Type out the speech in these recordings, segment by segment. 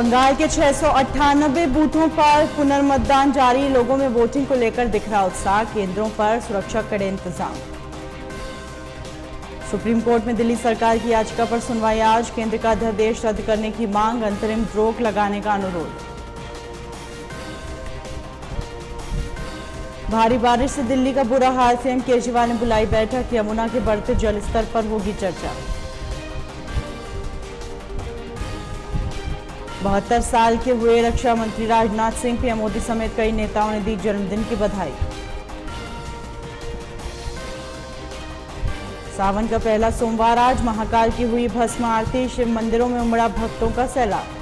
बंगाल के 698 बूथों पर पुनर्मतदान जारी। लोगों में वोटिंग को लेकर दिख रहा उत्साह। केंद्रों पर सुरक्षा कड़े इंतजाम। सुप्रीम कोर्ट में दिल्ली सरकार की याचिका पर सुनवाई आज। केंद्र का अध्यादेश रद्द करने की मांग, अंतरिम रोक लगाने का अनुरोध। भारी बारिश से दिल्ली का बुरा हाल। सीएम केजरीवाल ने बुलाई बैठक। यमुना के बढ़ते जलस्तर पर होगी चर्चा। 72 साल के हुए रक्षा मंत्री राजनाथ सिंह, पीएम मोदी समेत कई नेताओं ने दी जन्मदिन की बधाई। सावन का पहला सोमवार आज। महाकाल की हुई भस्म आरती। शिव मंदिरों में उमड़ा भक्तों का सैलाब।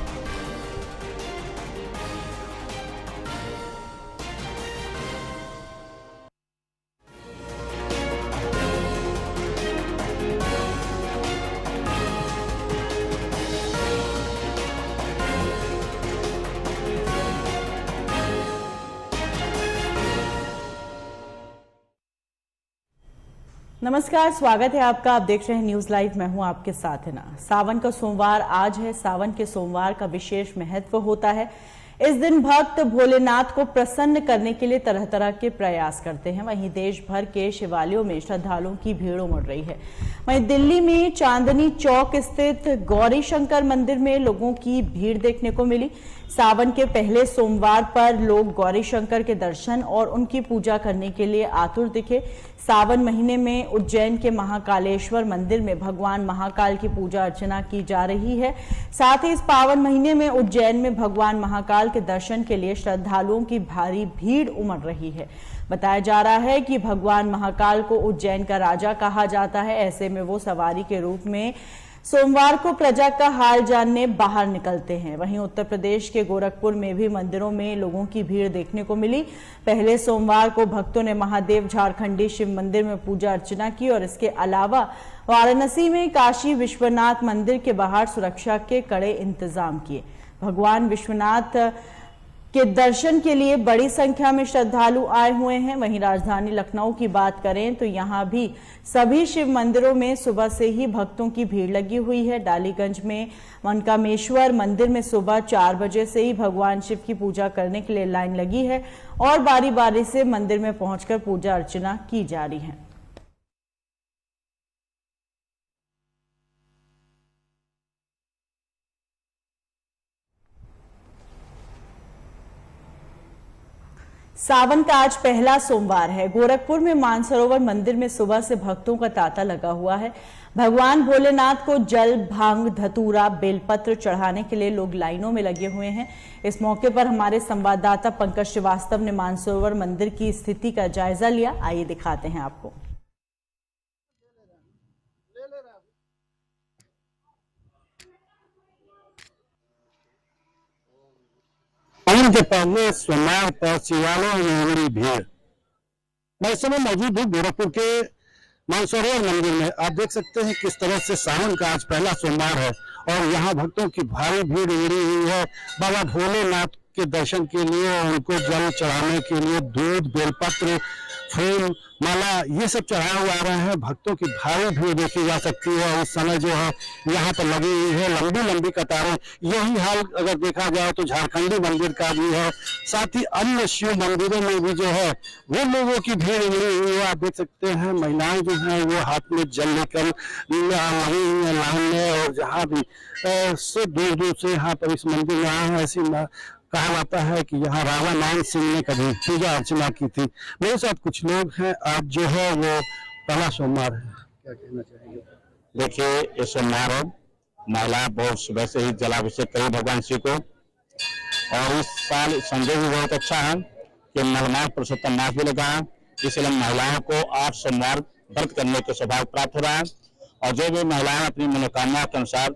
नमस्कार, स्वागत है आपका। आप देख रहे हैं न्यूज लाइव। मैं हूं आपके साथ है ना। सावन का सोमवार आज है। सावन के सोमवार का विशेष महत्व होता है। इस दिन भक्त भोलेनाथ को प्रसन्न करने के लिए तरह तरह के प्रयास करते हैं। वहीं देश भर के शिवालयों में श्रद्धालुओं की भीड़ उमड़ रही है। वहीं दिल्ली में चांदनी चौक स्थित गौरी शंकर मंदिर में लोगों की भीड़ देखने को मिली। सावन के पहले सोमवार पर लोग गौरी शंकर के दर्शन और उनकी पूजा करने के लिए आतुर दिखे। सावन महीने में उज्जैन के महाकालेश्वर मंदिर में भगवान महाकाल की पूजा अर्चना की जा रही है। साथ ही इस पावन महीने में उज्जैन में भगवान महाकाल के दर्शन के लिए श्रद्धालुओं की भारी भीड़ उमड़ रही है। बताया जा रहा है कि भगवान महाकाल को उज्जैन का राजा कहा जाता है। ऐसे में वो सवारी के रूप में सोमवार को प्रजा का हाल जानने बाहर निकलते हैं। वहीं उत्तर प्रदेश के गोरखपुर में भी मंदिरों में लोगों की भीड़ देखने को मिली। पहले सोमवार को भक्तों ने महादेव झारखंडी शिव मंदिर में पूजा अर्चना की और इसके अलावा वाराणसी में काशी विश्वनाथ मंदिर के बाहर सुरक्षा के कड़े इंतजाम किए। भगवान विश्वनाथ के दर्शन के लिए बड़ी संख्या में श्रद्धालु आए हुए हैं। वहीं राजधानी लखनऊ की बात करें तो यहां भी सभी शिव मंदिरों में सुबह से ही भक्तों की भीड़ लगी हुई है। डालीगंज में मनकामेश्वर मंदिर में सुबह 4 बजे से ही भगवान शिव की पूजा करने के लिए लाइन लगी है और बारी बारी से मंदिर में पहुंचकर पूजा अर्चना की जा रही है। सावन का आज पहला सोमवार है। गोरखपुर में मानसरोवर मंदिर में सुबह से भक्तों का तांता लगा हुआ है। भगवान भोलेनाथ को जल, भांग, धतूरा, बेलपत्र चढ़ाने के लिए लोग लाइनों में लगे हुए हैं। इस मौके पर हमारे संवाददाता पंकज श्रीवास्तव ने मानसरोवर मंदिर की स्थिति का जायजा लिया। आइए दिखाते हैं आपको। के पहले सोमवार पर शिवालयों में उमड़ी भीड़। मैं इस समय मौजूद हूँ गोरखपुर के मानसरोवर मंदिर में। आप देख सकते हैं किस तरह से सावन का आज पहला सोमवार है और यहाँ भक्तों की भारी भीड़ उमड़ी हुई है। बाबा भोलेनाथ के दर्शन के लिए, उनको जल चढ़ाने के लिए दूध, बेलपत्र, फूल, माला ये सब चढ़ाए हुए आ रहे हैं। भक्तों की भारी भीड़ देखी जा सकती है। इस समय जो है यहाँ पर लगी हुई है लंबी लंबी कतारें। यही हाल अगर देखा जाए तो झारखंडी मंदिर का भी है। साथ ही अन्य शिव मंदिरों में भी जो है वो लोगों की भीड़ उमड़ी हुई है। आप देख सकते हैं महिलाएं जो है वो हाथ में जल लेकर लगी हुई है लाइन में, और जहाँ भी से दूर दूर से यहाँ पर इस मंदिर में आए हैं। ऐसी कहा जाता है कि यहाँ राजा मान सिंह ने कभी पूजा अर्चना की थी। मेरे साथ कुछ लोग हैं। आज जो है वो पहला सोमवार है, क्या कहना चाहेंगे? देखिए, ये सोमवार है। महिला बहुत सुबह से ही जलाभिषेक करी भगवान शिव को, और इस साल संजय भी बहुत अच्छा है कि मलमास पुरुषोत्तम मास भी लगा है। इसलिए महिलाओं को 8 सोमवार व्रत करने के सौभाग्य प्राप्त हो रहा है। और जो भी महिलाएं अपनी मनोकामना के अनुसार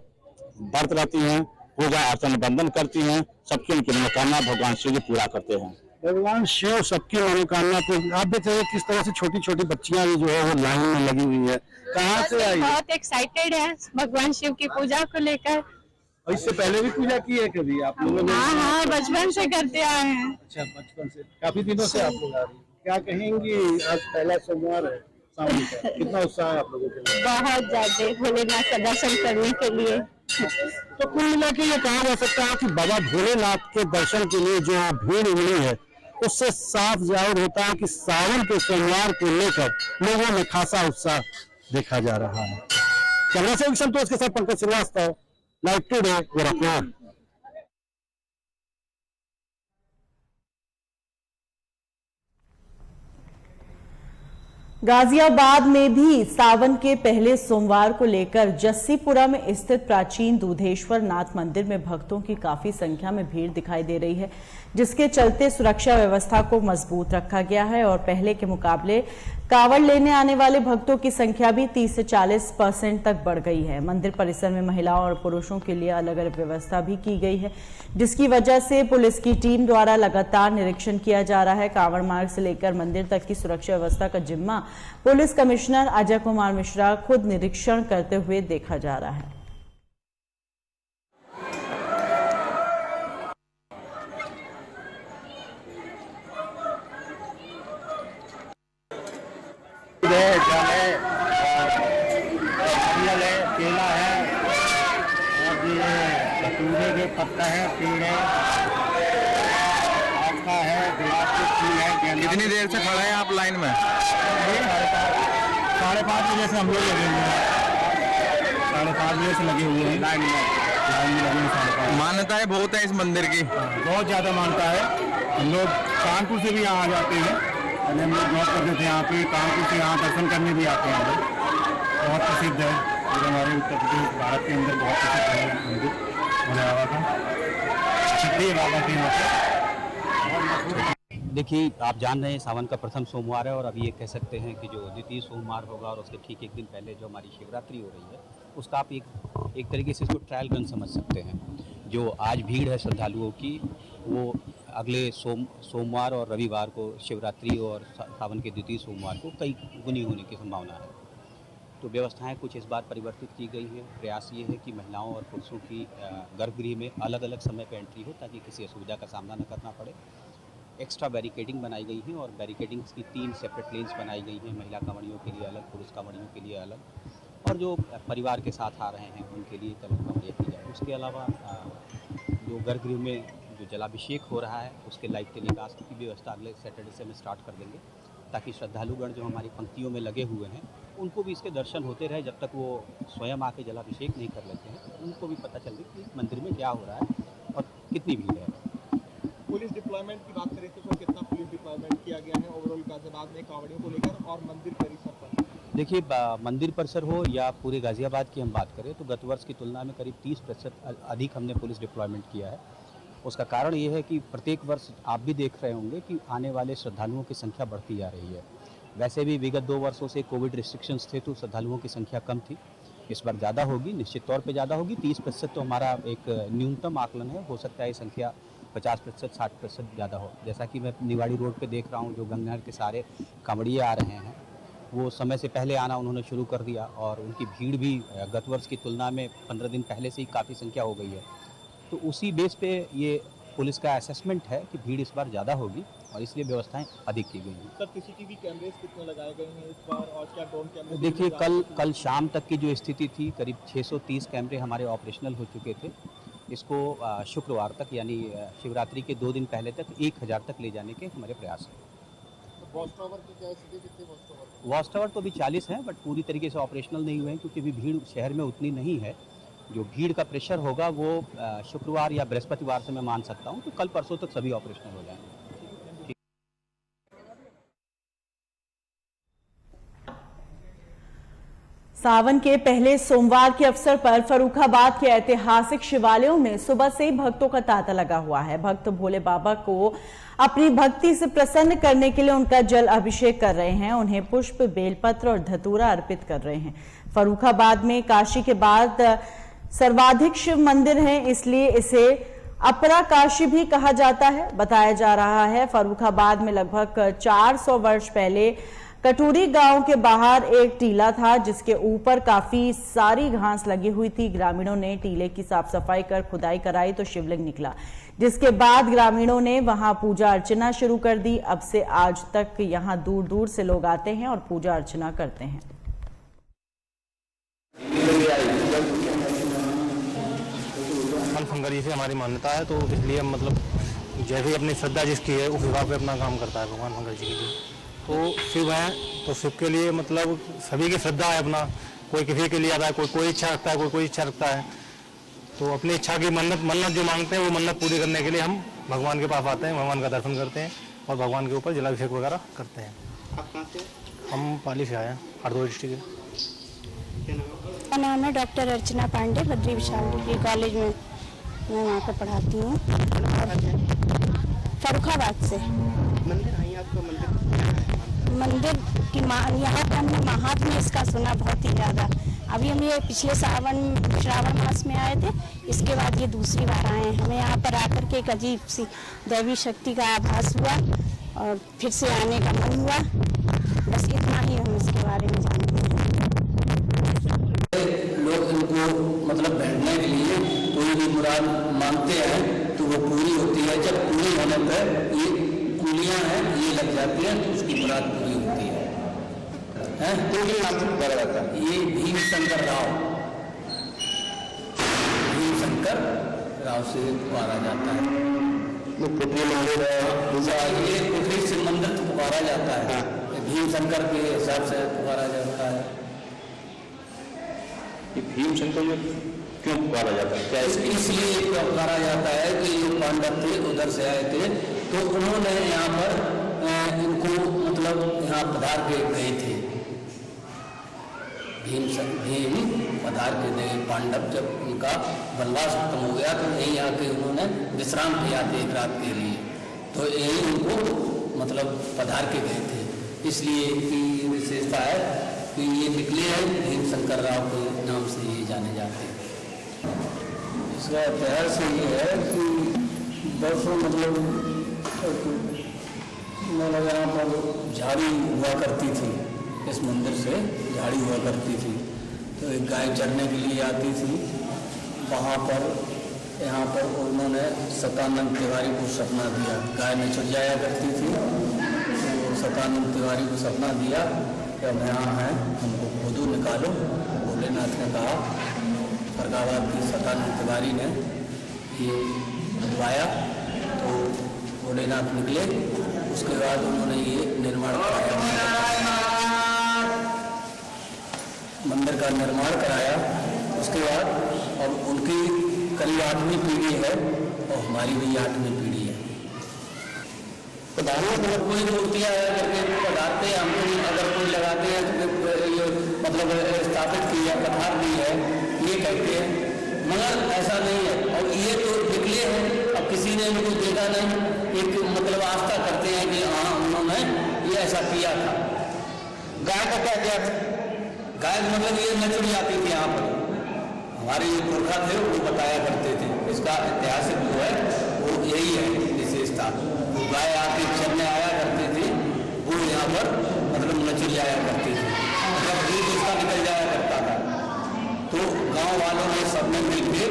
व्रत रहती हैं, पूजा अर्चना बंधन करती हैं, सबकी उनकी मनोकामना भगवान शिव जी पूरा करते हैं। भगवान शिव सबकी मनोकामना को। आप देख रहे हैं किस तरह से छोटी छोटी बच्चियां भी जो है वो लाइन में लगी हुई है। कहाँ से आई? बहुत एक्साइटेड है भगवान शिव की पूजा को लेकर। और इससे पहले भी पूजा की है कभी आप लोगों ने? हाँ, बचपन से करते आए हैं। अच्छा, बचपन से, काफी दिनों से आप लोग आ रही हैं। क्या कहेंगी, आज पहला सोमवार है सावन का, कितना उत्साह है आप लोगों के लिए? बहुत ज्यादा भोलेनाथ का दर्शन करने के लिए। तो कुल मिला के ये कहा जा सकता है कि बाबा भोलेनाथ के दर्शन के लिए जो भीड़ उमड़ी है उससे साफ जाहिर होता है कि सावन के सोमवार को लेकर लोगों में खासा उत्साह देखा जा रहा है। कैमरा से संतोष के साथ पंकज श्रीवास्तव, लाइव टुडे गोरखपुर। गाजियाबाद में भी सावन के पहले सोमवार को लेकर जस्सीपुरा में स्थित प्राचीन दूधेश्वर नाथ मंदिर में भक्तों की काफी संख्या में भीड़ दिखाई दे रही है, जिसके चलते सुरक्षा व्यवस्था को मजबूत रखा गया है और पहले के मुकाबले कांवड़ लेने आने वाले भक्तों की संख्या भी 30 से 40% तक बढ़ गई है। मंदिर परिसर में महिलाओं और पुरुषों के लिए अलग अलग व्यवस्था भी की गई है, जिसकी वजह से पुलिस की टीम द्वारा लगातार निरीक्षण किया जा रहा है। कांवड़ मार्ग से लेकर मंदिर तक की सुरक्षा व्यवस्था का जिम्मा पुलिस कमिश्नर अजय कुमार मिश्रा खुद निरीक्षण करते हुए देखा जा रहा है। केला है और ये कटूरे के पत्ता है, पेड़ है, आपका है, गुलाब के फूल है। कितनी देर से खड़ा है आप लाइन में? 5:30 बजे से हम लोग लगे हुए हैं, 5:30 बजे से लगे हुए हैं लाइन में लगे हैं 5:30। मान्यताएं बहुत है इस मंदिर की, बहुत ज़्यादा मानता है। हम लोग कानपुर से भी यहाँ आ जाते हैं, पहले हम लोग जॉब करते थे यहाँ पे, कानपुर से यहाँ दर्शन करने भी आते हैं हम लोग। बहुत प्रसिद्ध है और हमारे उत्तर प्रदेश भारत के अंदर बहुत प्रसिद्ध है मंदिर भोले बाबा का, सिद्धि बाबा के यहाँ पे। देखिए, आप जान रहे हैं सावन का प्रथम सोमवार है और अभी ये कह सकते हैं कि जो द्वितीय सोमवार होगा और उसके ठीक एक दिन पहले जो हमारी शिवरात्रि हो रही है उसका आप एक तरीके से इसको ट्रायल रन समझ सकते हैं। जो आज भीड़ है श्रद्धालुओं की, वो अगले सोमवार और रविवार को शिवरात्रि और सावन के द्वितीय सोमवार को कई गुनी होने की संभावना है। तो व्यवस्थाएं कुछ इस बार परिवर्तित की गई हैं। प्रयास ये है कि महिलाओं और पुरुषों की गर्भगृह में अलग अलग समय पर एंट्री हो ताकि किसी असुविधा का सामना न करना पड़े। एक्स्ट्रा बैरिकेडिंग बनाई गई है और बैरिकेडिंग्स की 3 सेपरेट लेन्स बनाई गई हैं, महिला कांवड़ियों के लिए अलग, पुरुष कांवड़ियों के लिए अलग, और जो परिवार के साथ आ रहे हैं उनके लिए अलग कांवड़ियाँ की जाए। उसके अलावा जो गर्भगृह में जो जलाभिषेक हो रहा है उसके लाइव टेलीकास्ट की व्यवस्था अगले सैटरडे से हम स्टार्ट कर देंगे ताकि श्रद्धालुगण जो हमारी पंक्तियों में लगे हुए हैं उनको भी इसके दर्शन होते रहे। जब तक वो स्वयं आके जलाभिषेक नहीं कर लेते हैं उनको भी पता चल रही कि मंदिर में क्या हो रहा है और कितनी भीड़ है। पुलिस डिप्लॉयमेंट की बात करें तो कितना पुलिस डिप्लॉयमेंट किया गया है ओवरऑल गाजियाबाद में कांवड़ियों को लेकर और मंदिर परिसर पर? देखिए, मंदिर परिसर हो या पूरे गाजियाबाद की हम बात करें तो गत वर्ष की तुलना में करीब 30% अधिक हमने पुलिस डिप्लॉयमेंट किया है। उसका कारण ये है कि प्रत्येक वर्ष आप भी देख रहे होंगे कि आने वाले श्रद्धालुओं की संख्या बढ़ती जा रही है। वैसे भी विगत 2 वर्षों से कोविड रिस्ट्रिक्शंस थे तो श्रद्धालुओं की संख्या कम थी, इस बार ज़्यादा होगी, निश्चित तौर पे ज़्यादा होगी। 30% तो हमारा एक न्यूनतम आकलन है, हो सकता है ये संख्या 50%, 60% ज़्यादा हो। जैसा कि मैं निवाड़ी रोड पे देख रहा हूँ, जो गंगा के सारे कांवड़िए आ रहे हैं वो समय से पहले आना उन्होंने शुरू कर दिया और उनकी भीड़ भी गत वर्ष की तुलना में 15 दिन पहले से ही काफ़ी संख्या हो गई है। तो उसी बेस पे ये पुलिस का असेसमेंट है कि भीड़ इस बार ज़्यादा होगी और इसलिए व्यवस्थाएं अधिक की गई हैं। सर, सीसीटीवी कैमरे कितने लगाए गए हैं इस बार और क्या ड्रोन कैमरे? देखिए, कल शाम तक की जो स्थिति थी करीब 630 कैमरे हमारे ऑपरेशनल हो चुके थे। इसको शुक्रवार तक यानी शिवरात्रि के 2 दिन पहले तक 1000 तक ले जाने के हमारे प्रयास हैं। वॉच टावर की क्या स्थिति, कितने वॉच टावर? वॉच टावर तो अभी 40 हैं बट पूरी तरीके से ऑपरेशनल नहीं हुए हैं क्योंकि अभी भीड़ शहर में उतनी नहीं है। जो भीड़ का प्रेशर होगा वो शुक्रवार या बृहस्पतिवार से मैं मान सकता हूँ, तो कल परसों तक सभी ऑपरेशनल हो जाएंगे। सावन के पहले सोमवार के अवसर पर फर्रुखाबाद के ऐतिहासिक शिवालयों में सुबह से ही भक्तों का तांता लगा हुआ है। भक्त भोले बाबा को अपनी भक्ति से प्रसन्न करने के लिए उनका जल अभिषेक कर रहे हैं, उन्हें पुष्प, बेलपत्र और धतूरा अर्पित कर रहे हैं। फर्रुखाबाद में काशी के बाद सर्वाधिक शिव मंदिर है, इसलिए इसे अपरा काशी भी कहा जाता है। बताया जा रहा है फर्रुखाबाद में लगभग 400 वर्ष पहले कटूरी गांव के बाहर एक टीला था जिसके ऊपर काफी सारी घास लगी हुई थी। ग्रामीणों ने टीले की साफ सफाई कर खुदाई कराई तो शिवलिंग निकला, जिसके बाद ग्रामीणों ने वहां पूजा अर्चना शुरू कर दी। अब से आज तक यहां दूर दूर से लोग आते हैं और पूजा अर्चना करते हैं। शंकर जी से हमारी मान्यता है, तो इसलिए हम मतलब जैसे अपनी श्रद्धा जिसकी है उस हिसाब से अपना काम करता है भगवान शंकर जी के लिए। तो शिव हैं तो शिव के लिए मतलब सभी की श्रद्धा है अपना, कोई किसी के लिए आता है, कोई इच्छा रखता है, कोई इच्छा रखता है। तो अपनी इच्छा की मन्नत जो मांगते हैं वो मन्नत पूरी करने के लिए हम भगवान के पास आते हैं, भगवान का दर्शन करते हैं और भगवान के ऊपर जलाभिषेक वगैरह करते हैं। आप कहाँ से? हम पाली से आए हैं, हरदोई डिस्ट्रिक्ट के। मेरा नाम है डॉक्टर अर्चना पांडे, बद्री विशाल डिग्री कॉलेज में मैं वहाँ पर पढ़ाती हूँ, फरुखाबाद से। मंदिर आई आपका मंदिर की यहाँ का हमने महात्म्य इसका सुना बहुत ही ज़्यादा। अभी हम ये पिछले श्रावण मास में आए थे, इसके बाद ये दूसरी बार आए हैं। हमें यहाँ पर आकर के एक अजीब सी दैवी शक्ति का आभास हुआ और फिर से आने का मन हुआ। बस इतना ही हम इसके बारे में जानते हैं। लोग इनको मतलब बैठने के लिए कोई भी मुराद मांगते हैं तो वो पूरी होती है। जब पूरी होने पर ये कुंडलियां हैं ये लग जाती हैं तो उसकी मुराद पूरी होती है। ये भीम शंकर राव से पुकारा जाता है। ये पुत्री से मंदिर पुकारा जाता है, भीम शंकर के हिसाब से पुकारा जाता है। ये भीम शंकर क्यों पुकारा जाता है? क्या इसलिए पुकारा जाता है कि जो पांडव थे उधर से आए थे तो उन्होंने यहाँ पर इनको मतलब यहाँ पधार के गए थे। भीम पधार के गए पांडव, जब उनका वनवास खत्म हो गया तो यहीं आके उन्होंने विश्राम किया थे एक रात के लिए, तो यही उनको मतलब पधार के गए थे। इसलिए की विशेषता है कि ये निकले हैं भीम शंकर राव के नाम से ये जाने जाते हैं। इसका इतिहास ये है कि बरसों मतलब यहाँ पर झाड़ी हुआ करती थी, इस मंदिर से झाड़ी हुआ करती थी तो एक गाय चरने के लिए आती थी वहाँ पर। यहाँ पर उन्होंने सतानंद तिवारी को सपना दिया, गाय में छुट जाया करती थी तो सतानंद तिवारी को सपना दिया कि हम यहाँ हैं, हमको खोदो निकालो। भोलेनाथ ने कहा, फरगाबाद की सतानंद तिवारी ने ये बुलवाया तो भोलेनाथ निकले। उसके बाद उन्होंने ये निर्माण कराया, मंदिर का निर्माण कराया। उसके बाद अब उनकी करीब 8वीं पीढ़ी है और हमारी भी 8वीं पीढ़ी है। पधारने मतलब कोई मूर्तियाँ करके पधारते हैं, हम अगर कोई लगाते हैं तो ये मतलब स्थापित की है, पधार दी है ये कहते हैं, मगर ऐसा नहीं है। और ये तो निकले हैं, अब किसी ने इनको देखा नहीं, एक मतलब आस्था करते हैं कि हाँ उन्होंने ये ऐसा किया था। गाय का क्या किया था? गाय मतलब ये नचुड़ जाती थी यहाँ पर, हमारे जो पुरखा थे वो बताया करते थे। इसका ऐतिहासिक जो है वो यही है विशेषता। वो गाय आके चरने आया करते थे, वो यहाँ पर मतलब नचुड़ जाया करती थी, मतलब दूध उसका निकल जाया करता था। तो गांव वालों ने सबने मिलकर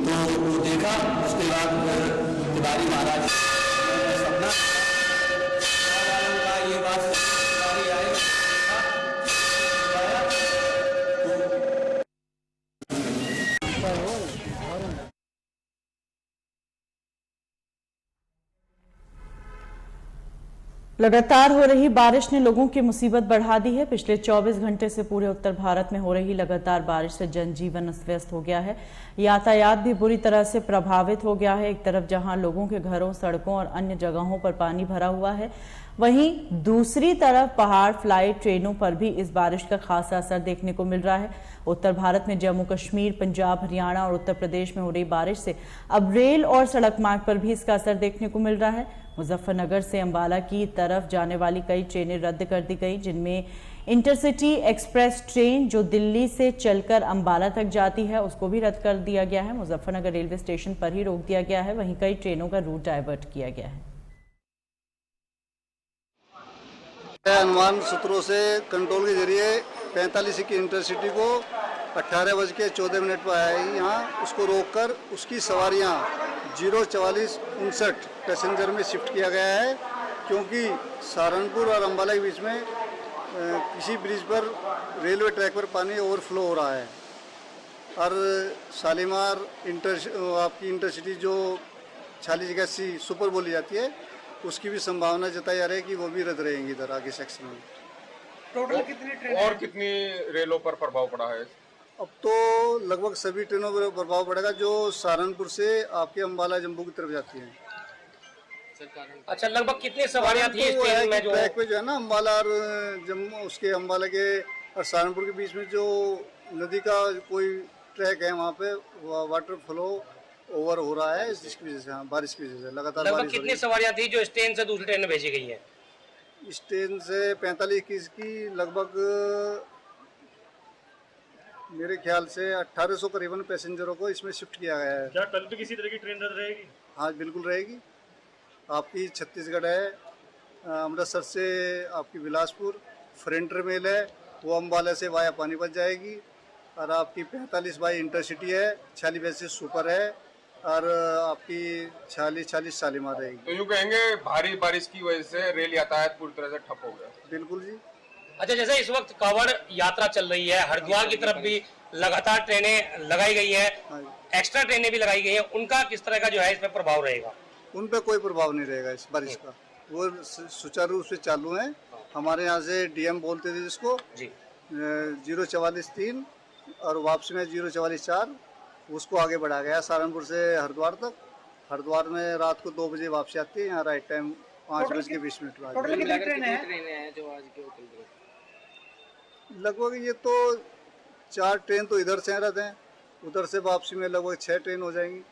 तो वो देखा। उसके बाद तिवारी महाराज सपना वालों का ये बात आए लगातार हो रही बारिश ने लोगों की मुसीबत बढ़ा दी है। पिछले 24 घंटे से पूरे उत्तर भारत में हो रही लगातार बारिश से जनजीवन अस्त व्यस्त हो गया है। यातायात भी बुरी तरह से प्रभावित हो गया है। एक तरफ जहां लोगों के घरों, सड़कों और अन्य जगहों पर पानी भरा हुआ है, वहीं दूसरी तरफ पहाड़, फ्लाइट, ट्रेनों पर भी इस बारिश का खासा असर देखने को मिल रहा है। उत्तर भारत में जम्मू कश्मीर, पंजाब, हरियाणा और उत्तर प्रदेश में हो रही बारिश से अब रेल और सड़क मार्ग पर भी इसका असर देखने को मिल रहा है। मुजफ्फरनगर से अंबाला की तरफ जाने वाली कई ट्रेनें रद्द कर दी गई, जिनमें इंटरसिटी एक्सप्रेस ट्रेन जो दिल्ली से चलकर अंबाला तक जाती है उसको भी रद्द कर दिया गया है। मुजफ्फरनगर रेलवे स्टेशन पर ही रोक दिया गया है, वहीं कई ट्रेनों का रूट डाइवर्ट किया गया है। अनुमान सूत्रों से कंट्रोल के जरिए 45 की इंटरसिटी को 18:14 पर आई, यहाँ उसको रोककर उसकी सवारियाँ 04459 पैसेंजर में शिफ्ट किया गया है, क्योंकि सहारनपुर और अंबाला के बीच में किसी ब्रिज पर रेलवे ट्रैक पर पानी ओवरफ्लो हो रहा है। और शालीमार आपकी इंटरसिटी जो 4681 सुपर बोली जाती है, उसकी भी संभावना जताई जा रही है कि वो भी रद्द रहेंगी इधर आगे सेक्शन में। टोटल कितनी ट्रेन और कितनी रेलों पर प्रभाव पड़ा है? अब तो लगभग सभी ट्रेनों पर प्रभाव पड़ेगा जो सहारनपुर से आपके अम्बाला जम्मू की तरफ जाती हैं। अच्छा, लगभग कितनी सवारियां थी इस ट्रेन में? जो ट्रैक पे जो है ना अम्बाला और जम्मू, उसके अम्बाला के और सहारनपुर के बीच में जो नदी का कोई ट्रैक है, वहाँ पे वाटर फ्लो ओवर हो रहा है, जिसकी वजह से, बारिश की वजह से लगातार लगभग कितनी सवारियां थी जो इस ट्रेन से दूसरी ट्रेन में भेजी गई हैं? इस ट्रेन से 45-21 की लगभग मेरे ख्याल से 1800 करीबन पैसेंजरों को इसमें शिफ्ट किया गया है। क्या कल भी किसी तरह की ट्रेन रद्द रहेगी? हाँ बिल्कुल रहेगी। आपकी छत्तीसगढ़ है, अमृतसर से आपकी बिलासपुर, फ्रंटर मेल है, वो अम्बाला से वाया पानीपत जाएगी। और आपकी 45 बाई इंटरसिटी है, 4682 सुपर है, और आपकी 46 शालीमार रहेगी। तो यूँ कहेंगे भारी बारिश की वजह से रेल यातायात पूरी तरह से ठप हो गया? बिल्कुल जी। अच्छा, जैसे इस वक्त कांवड़ यात्रा चल रही है, हरिद्वार की तरफ भी लगातार ट्रेनें लगाई गई है, एक्स्ट्रा ट्रेनें भी लगाई गई हैं, उनका किस तरह का जो है इसमें प्रभाव रहेगा? उन पे कोई प्रभाव नहीं रहेगा इस बारिश का, वो सुचारू रूप से चालू है। हमारे यहाँ से डीएम बोलते थे जिसको जी 044-3 और वापसी में 044-4, उसको आगे बढ़ा गया सहारनपुर से हरिद्वार तक। हरिद्वार में रात को 2 बजे वापसी आती है, यहाँ राइट टाइम 5:20 पर। टोटल कितनी ट्रेनें हैं जो आज के चल रही है? लगभग ये तो 4 ट्रेन तो इधर से रहते हैं, उधर से वापसी में लगभग 6 ट्रेन हो जाएंगी।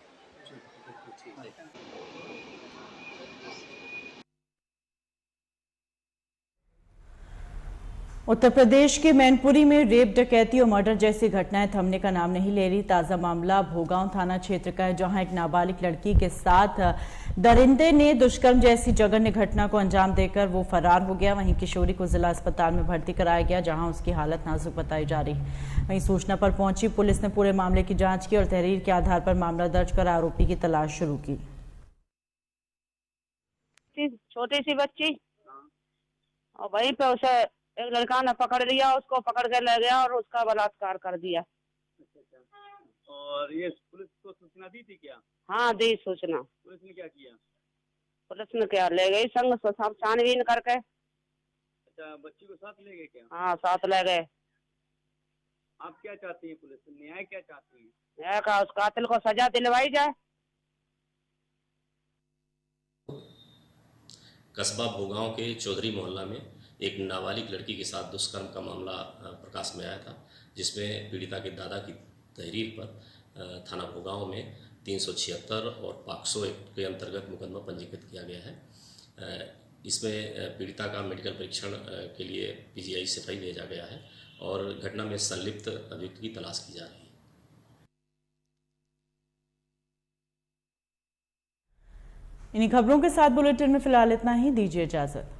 उत्तर प्रदेश के मैनपुरी में रेप, डकैती और मर्डर जैसी घटनाएं थमने का नाम नहीं ले रही। ताजा मामला भोगांव थाना क्षेत्र का है, जहां एक नाबालिग लड़की के साथ दरिंदे ने दुष्कर्म जैसी जघन्य घटना को अंजाम देकर वो फरार हो गया। वहीं किशोरी को जिला अस्पताल में भर्ती कराया गया, जहां उसकी हालत नाजुक बताई जा रही है। वहीं सूचना पर पहुंची पुलिस ने पूरे मामले की जांच की और तहरीर के आधार पर मामला दर्ज कर आरोपी की तलाश शुरू की। छोटी सी बच्ची और वहीं पे उसे एक लड़का ने पकड़ लिया, उसको पकड़ के ले गया और उसका बलात्कार कर दिया। और ये पुलिस को सूचना दी थी क्या? हाँ दी सूचना। पुलिस ने क्या किया? पुलिस ने क्या, ले गई संग सब छानबीन करके। अच्छा, बच्ची को साथ ले गए क्या? हाँ साथ ले गए। आप क्या चाहती हैं? पुलिस से न्याय क्या चाहती हैं? न्याय का, उस कातिल को सजा दिलवाई जाए। कस्बा भोगांव के चौधरी मोहल्ला में एक नाबालिग लड़की के साथ दुष्कर्म का मामला प्रकाश में आया था, जिसमें पीड़िता के दादा की तहरीर पर थाना भोगांव में 376 और पॉक्सो एक्ट के अंतर्गत मुकदमा पंजीकृत किया गया है। इसमें पीड़िता का मेडिकल परीक्षण के लिए पीजीआई सिपाही भेजा गया है और घटना में संलिप्त अभियुक्त की तलाश की जा रही है। इन्हीं खबरों के साथ बुलेटिन में फिलहाल इतना ही। दीजिए इजाजत।